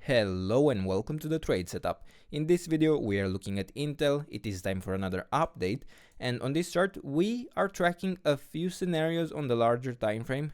Hello and welcome to the trade setup. In this video we are looking at Intel. It is time for another update, and on this chart we are tracking a few scenarios on the larger time frame.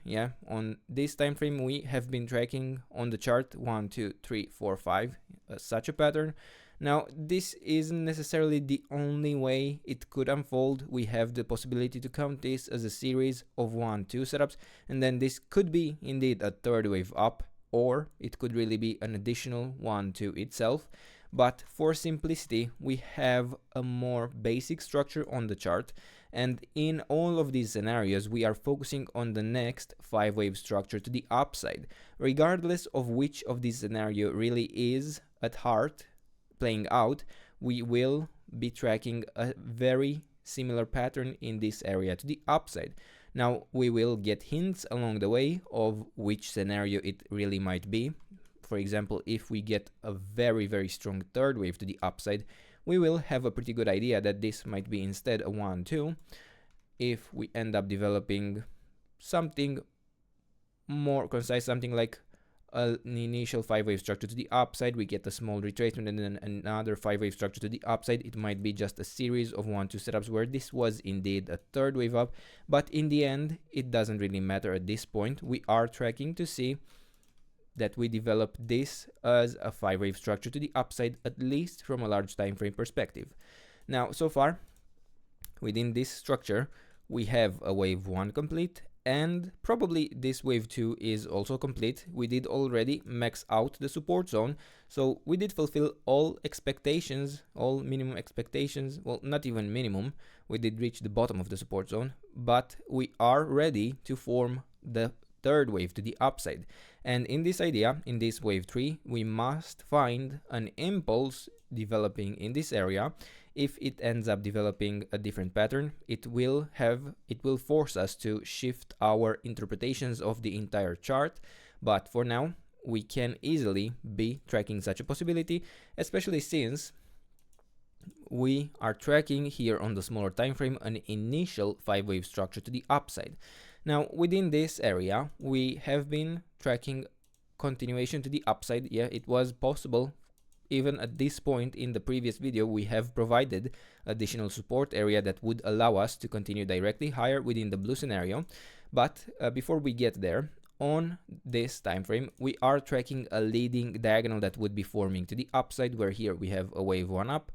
On this time frame we have been tracking on the chart 1 2 3 4 5 such a pattern. Now this isn't necessarily the only way it could unfold. We have the possibility to count this as a series of 1-2 setups, and then this could be indeed a third wave up, or it could really be an additional 1-2 itself. But for simplicity we have a more basic structure on the chart, and in all of these scenarios we are focusing on the next 5-wave structure to the upside. Regardless of which of these scenario really is at heart playing out, we will be tracking a very similar pattern in this area to the upside. Now we will get hints along the way of which scenario it really might be. For example, if we get a very strong third wave to the upside, we will have a pretty good idea that this might be instead a 1-2. If we end up developing something more concise, something like an initial 5-wave structure to the upside, we get a small retracement and then another 5-wave structure to the upside. It might be just a series of 1-2 setups where this was indeed a third wave up, but in the end it doesn't really matter at this point. We are tracking to see that we develop this as a 5-wave structure to the upside, at least from a large time frame perspective. Now so far within this structure we have a wave 1 complete, and probably this wave 2 is also complete. We did already max out the support zone, so we did fulfill all expectations, all minimum expectations. Well, not even minimum, we did reach the bottom of the support zone, but we are ready to form the third wave to the upside. And in this idea, in this wave 3, we must find an impulse developing in this area. If it ends up developing a different pattern, it will force us to shift our interpretations of the entire chart. But for now we can easily be tracking such a possibility, especially since we are tracking here on the smaller time frame an initial 5-wave structure to the upside. Now within this area we have been tracking continuation to the upside. It was possible. Even at this point in the previous video we have provided additional support area that would allow us to continue directly higher within the blue scenario. But before we get there, on this time frame we are tracking a leading diagonal that would be forming to the upside, where here we have a wave 1 up,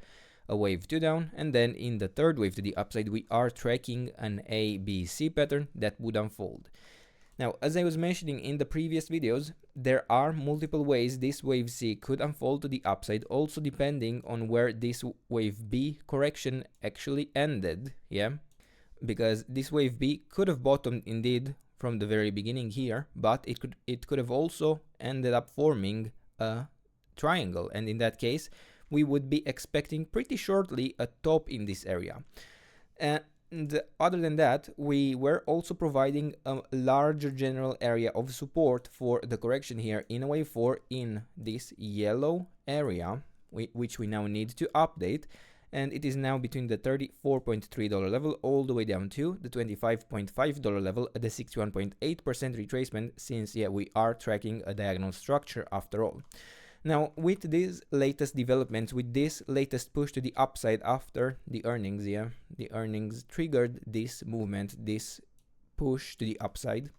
a wave 2 down, and then in the third wave to the upside we are tracking an ABC pattern that would unfold. Now, as I was mentioning in the previous videos, there are multiple ways this wave C could unfold to the upside, also depending on where this wave B correction actually ended, because this wave B could have bottomed indeed from the very beginning here, but it could have also ended up forming a triangle, and in that case we would be expecting pretty shortly a top in this area. And other than that, we were also providing a larger general area of support for the correction here in a wave 4 in this yellow area, which we now need to update, and it is now between the $34.3 level all the way down to the $25.5 level at the 61.8% retracement, since we are tracking a diagonal structure after all. Now, with these latest developments, with this latest push to the upside after the earnings, the earnings triggered this movement, this push to the upside.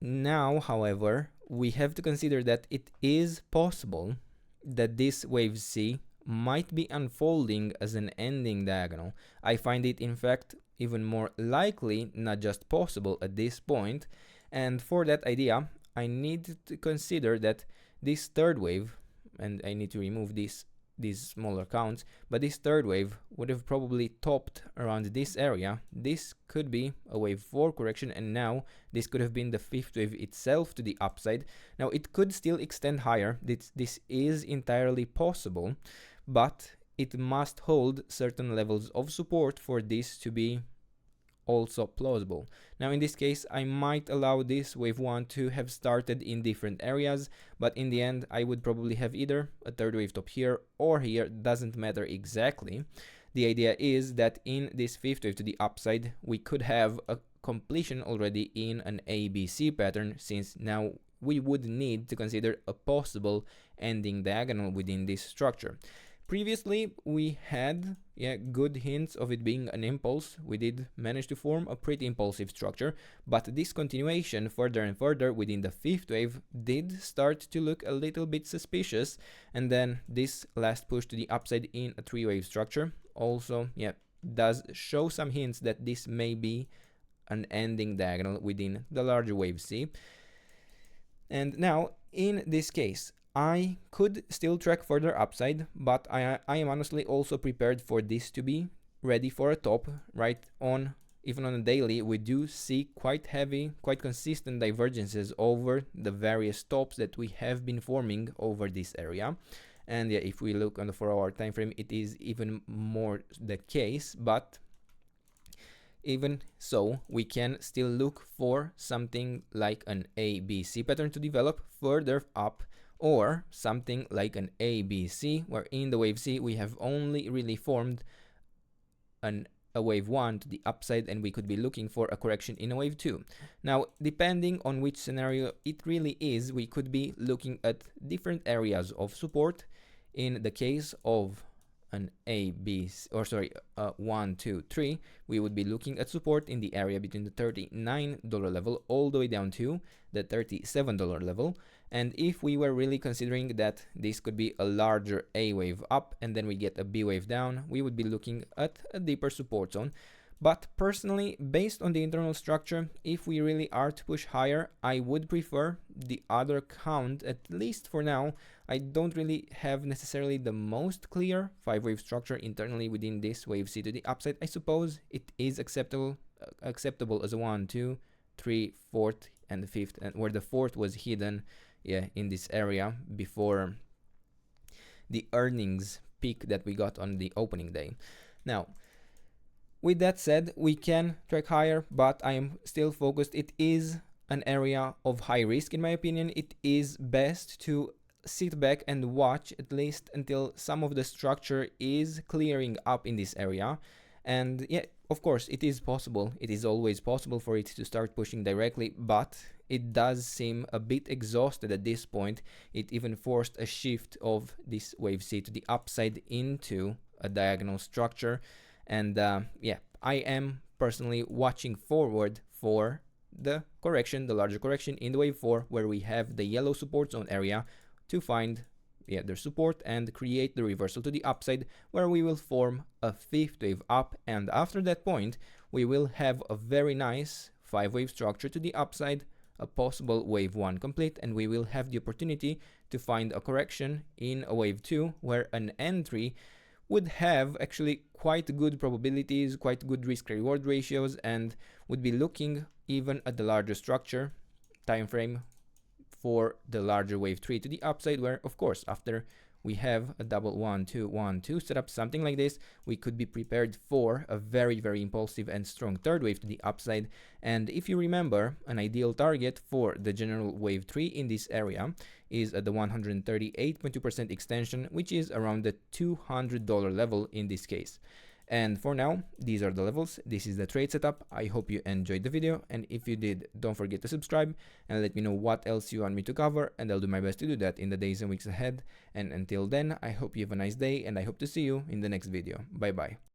Now, however, we have to consider that it is possible that this wave C might be unfolding as an ending diagonal. I find it, in fact, even more likely, not just possible at this point, and for that idea, I need to consider that this third wave, and I need to remove these smaller counts, but this third wave would have probably topped around this area. This could be a wave 4 correction, and now this could have been the 5th wave itself to the upside. Now it could still extend higher. This is entirely possible, but it must hold certain levels of support for this to be also plausible. Now in this case I might allow this wave 1 to have started in different areas, but in the end I would probably have either a third wave top here or here, doesn't matter exactly. The idea is that in this 5th wave to the upside we could have a completion already in an ABC pattern, since now we would need to consider a possible ending diagonal within this structure. Previously, we had good hints of it being an impulse. We did manage to form a pretty impulsive structure, but this continuation further and further within the fifth wave did start to look a little bit suspicious, and then this last push to the upside in a three-wave structure also does show some hints that this may be an ending diagonal within the larger wave C. And now, in this case, I could still track further upside, but I am honestly also prepared for this to be ready for a top. Right on, even on a daily, we do see quite heavy, quite consistent divergences over the various tops that we have been forming over this area. And if we look on the 4-hour time frame, it is even more the case, but even so, we can still look for something like an ABC pattern to develop further up, or something like an ABC, where in the wave C we have only really formed a wave 1 to the upside, and we could be looking for a correction in a wave 2. Now, depending on which scenario it really is, we could be looking at different areas of support. In the case of an A, B, or sorry, 1, 2, 3, we would be looking at support in the area between the $39 level all the way down to the $37 level. And if we were really considering that this could be a larger A wave up and then we get a B wave down, we would be looking at a deeper support zone. But personally, based on the internal structure, if we really are to push higher, I would prefer the other count, at least for now. I don't really have necessarily the most clear 5-wave structure internally within this wave C to the upside. I suppose it is acceptable as a 1, 2, 3, 4th, and the 5th, and where the 4th was hidden in this area before the earnings peak that we got on the opening day. Now, with that said, we can track higher, but I am still focused. It is an area of high risk, in my opinion. It is best to sit back and watch at least until some of the structure is clearing up in this area. And of course, it is possible. It is always possible for it to start pushing directly, but it does seem a bit exhausted at this point. It even forced a shift of this wave C to the upside into a diagonal structure. And I am personally watching forward for the correction, the larger correction in the wave 4, where we have the yellow support zone area to find their support and create the reversal to the upside, where we will form a 5th wave up. And after that point, we will have a very nice 5-wave structure to the upside, a possible wave 1 complete, and we will have the opportunity to find a correction in a wave 2, where an entry would have actually quite good probabilities, quite good risk-reward ratios, and would be looking even at the larger structure time frame for the larger wave 3 to the upside, where of course after we have a double 1 2 1 2 setup, something like this, we could be prepared for a very, very impulsive and strong 3rd wave to the upside. And if you remember, an ideal target for the general wave 3 in this area is at the 138.2% extension, which is around the $200 level in this case. And for now, these are the levels. This is the trade setup. I hope you enjoyed the video, and if you did, don't forget to subscribe and let me know what else you want me to cover, and I'll do my best to do that in the days and weeks ahead. And until then, I hope you have a nice day, and I hope to see you in the next video. Bye bye.